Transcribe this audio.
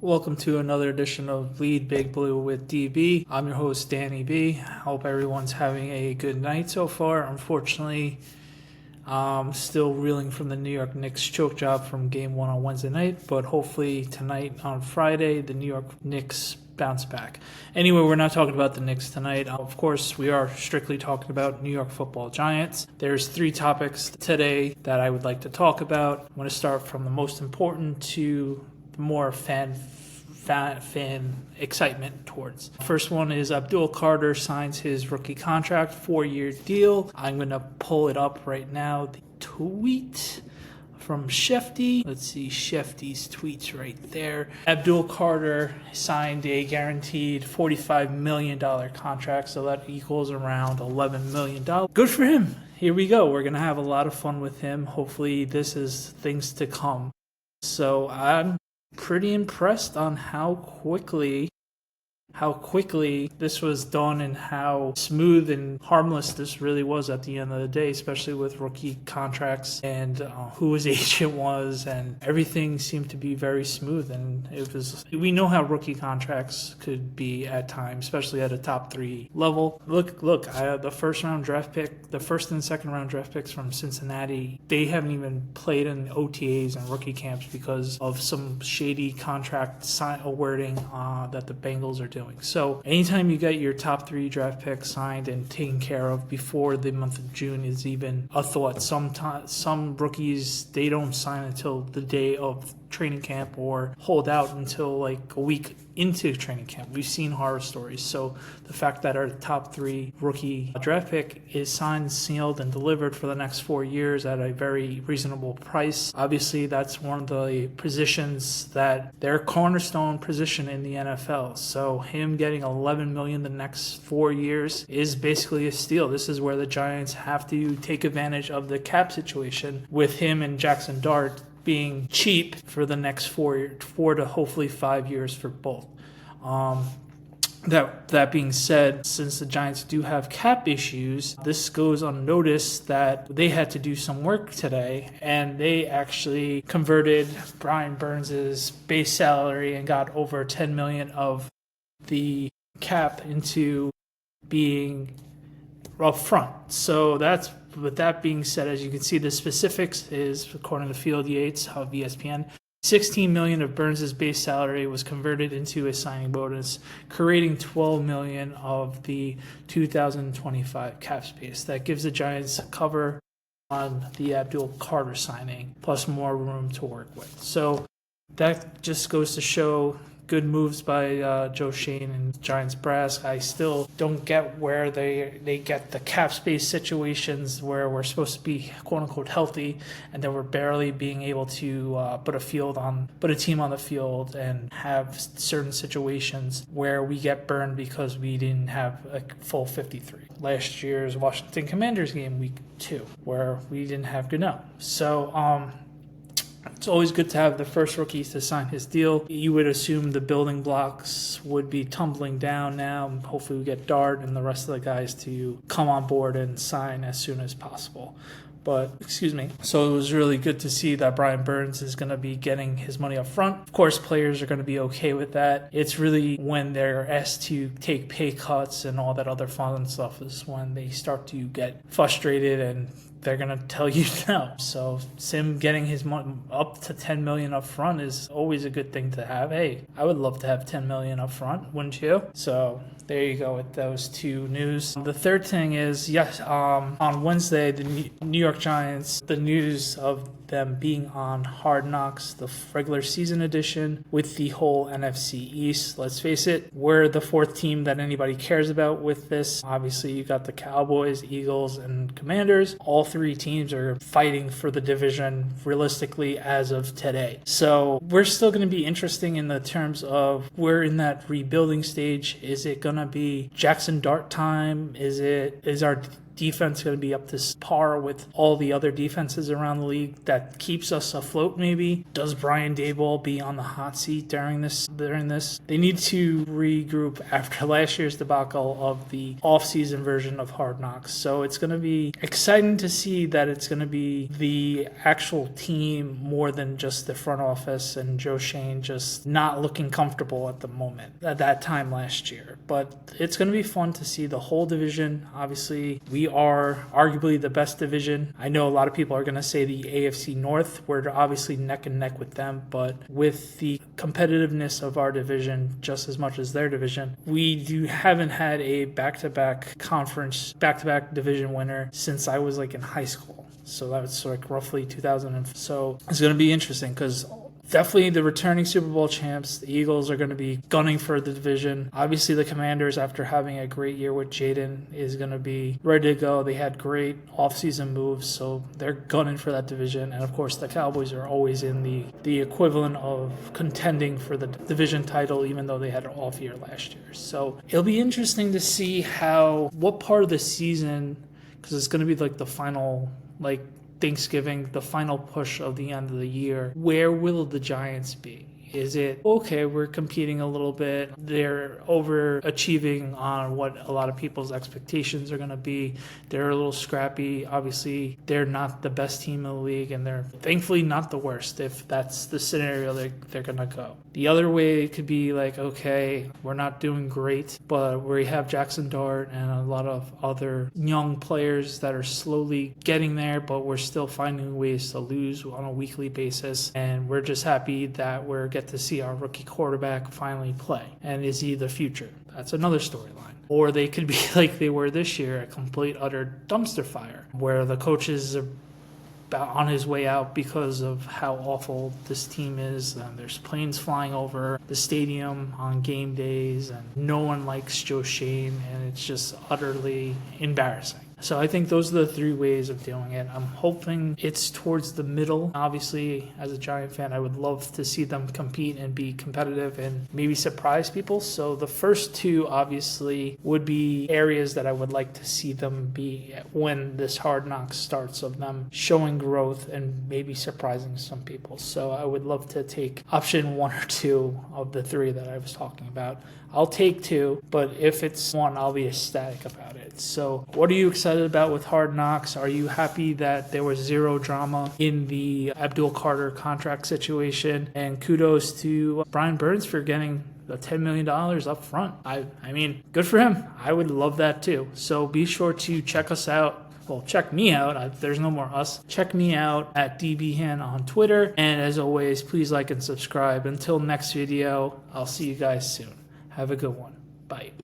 Welcome to another edition of Lead Big Blue with DB. I'm your host, Danny B. Hope everyone's having a good night so far. Unfortunately, I'm still reeling from the New York Knicks choke job from Game 1 on Wednesday night, but hopefully tonight on Friday, the New York Knicks bounce back. Anyway, we're not talking about the Knicks tonight. Of course, we are strictly talking about New York Football Giants. There's 3 topics today that I would like to talk about. I'm going to start from the most important to more fan excitement towards. First one is Abdul Carter signs his rookie contract, 4-year deal. I'm going to pull it up right now. The tweet from Shefty. Let's see Shefty's tweets right there. Abdul Carter signed a guaranteed $45 million contract, so that equals around $11 million. Good for him. Here we go. We're going to have a lot of fun with him. Hopefully this is things to come. So I'm pretty impressed on how quickly this was done and how smooth and harmless this really was at the end of the day, especially with rookie contracts and who his agent was, and everything seemed to be very smooth. And we know how rookie contracts could be at times, especially at a top 3 level. Look, the first and second round draft picks from Cincinnati, they haven't even played in OTAs and rookie camps because of some shady contract wording that the Bengals are doing. So anytime you get your top 3 draft picks signed and taken care of before the month of June is even a thought. Some rookies, they don't sign until the day of training camp or hold out until like a week into training camp. We've seen horror stories. So the fact that our top 3 rookie draft pick is signed, sealed, and delivered for the next 4 years at a very reasonable price. Obviously, that's one of the positions that they're cornerstone position in the NFL. So him getting $11 million the next 4 years is basically a steal. This is where the Giants have to take advantage of the cap situation with him and Jackson Dart being cheap for the next 4 to hopefully 5 years for both. That being said, since the Giants do have cap issues, this goes unnoticed that they had to do some work today, and they actually converted Brian Burns' base salary and got over $10 million of the cap into being up front. So that's, with that being said, as you can see, the specifics is, according to Field Yates of ESPN, $16 million of Burns' base salary was converted into a signing bonus, creating $12 million of the 2025 cap space. That gives the Giants cover on the Abdul Carter signing, plus more room to work with. So that just goes to show good moves by Joe Schoen and Giants brass. I still don't get where they get the cap space situations where we're supposed to be quote unquote healthy, and then we're barely being able to put a team on the field and have certain situations where we get burned because we didn't have a full 53. Last year's Washington Commanders game, week 2, where we didn't have Goodell. So it's always good to have the first rookies to sign his deal. You would assume the building blocks would be tumbling down now. Hopefully we get Dart and the rest of the guys to come on board and sign as soon as possible. So it was really good to see that Brian Burns is going to be getting his money up front. Of course, players are going to be okay with that. It's really when they're asked to take pay cuts and all that other fun stuff is when they start to get frustrated and they're going to tell you no. So Sim getting his money up to $10 million up front is always a good thing to have. Hey, I would love to have $10 million up front, wouldn't you? So there you go with those 2 news. The third thing is, on Wednesday, the New York Giants, the news of them being on Hard Knocks, the regular season edition, with the whole NFC East. Let's face it, we're the 4th team that anybody cares about with this. Obviously, you got the Cowboys, Eagles, and Commanders. All 3 teams are fighting for the division realistically as of today. So we're still going to be interesting in the terms of we're in that rebuilding stage. Is it going to be Jackson Dart time? Is our defense going to be up to par with all the other defenses around the league that keeps us afloat maybe? Does Brian Daboll be on the hot seat during this? They need to regroup after last year's debacle of the off-season version of Hard Knocks. So it's going to be exciting to see that it's going to be the actual team more than just the front office and Joe Schoen just not looking comfortable at the moment at that time last year. But it's going to be fun to see the whole division. Obviously, we are arguably the best division. I know a lot of people are going to say the AFC North. We're obviously neck and neck with them, but with the competitiveness of our division just as much as their division, we haven't had a back-to-back conference, back-to-back division winner since I was like in high school. So that was like roughly 2000. So it's going to be interesting because definitely the returning Super Bowl champs, the Eagles, are going to be gunning for the division. Obviously, the Commanders, after having a great year with Jaden, is going to be ready to go. They had great offseason moves, so they're gunning for that division. And, of course, the Cowboys are always in the equivalent of contending for the division title, even though they had an off year last year. So it'll be interesting to see what part of the season, because it's going to be like the final, like, Thanksgiving, the final push of the end of the year, where will the Giants be? Is it, okay, we're competing a little bit, they're overachieving on what a lot of people's expectations are going to be, they're a little scrappy, obviously they're not the best team in the league, and they're thankfully not the worst if that's the scenario they're going to go. The other way it could be like, okay, we're not doing great, but we have Jackson Dart and a lot of other young players that are slowly getting there, but we're still finding ways to lose on a weekly basis, and we're just happy that we're get to see our rookie quarterback finally play. And is he the future? That's another storyline. Or they could be like they were this year, a complete, utter dumpster fire, where the coach is about on his way out because of how awful this team is. And there's planes flying over the stadium on game days, and no one likes Joe Schoen, and it's just utterly embarrassing. So I think those are the three ways of doing it. I'm hoping it's towards the middle. Obviously, as a Giant fan, I would love to see them compete and be competitive and maybe surprise people. So the first two, obviously, would be areas that I would like to see them be when this Hard Knocks starts, of them showing growth and maybe surprising some people. So I would love to take option one or two of the three that I was talking about. I'll take two, but if it's one, I'll be ecstatic about it. So what are you excited about with Hard Knocks? Are you happy that there was zero drama in the Abdul Carter contract situation? And kudos to Brian Burns for getting the $10 million up front. I mean, good for him. I would love that too. So be sure to check us out. Well, check me out. There's no more us. Check me out at DBHan on Twitter. And as always, please like and subscribe. Until next video, I'll see you guys soon. Have a good one. Bye.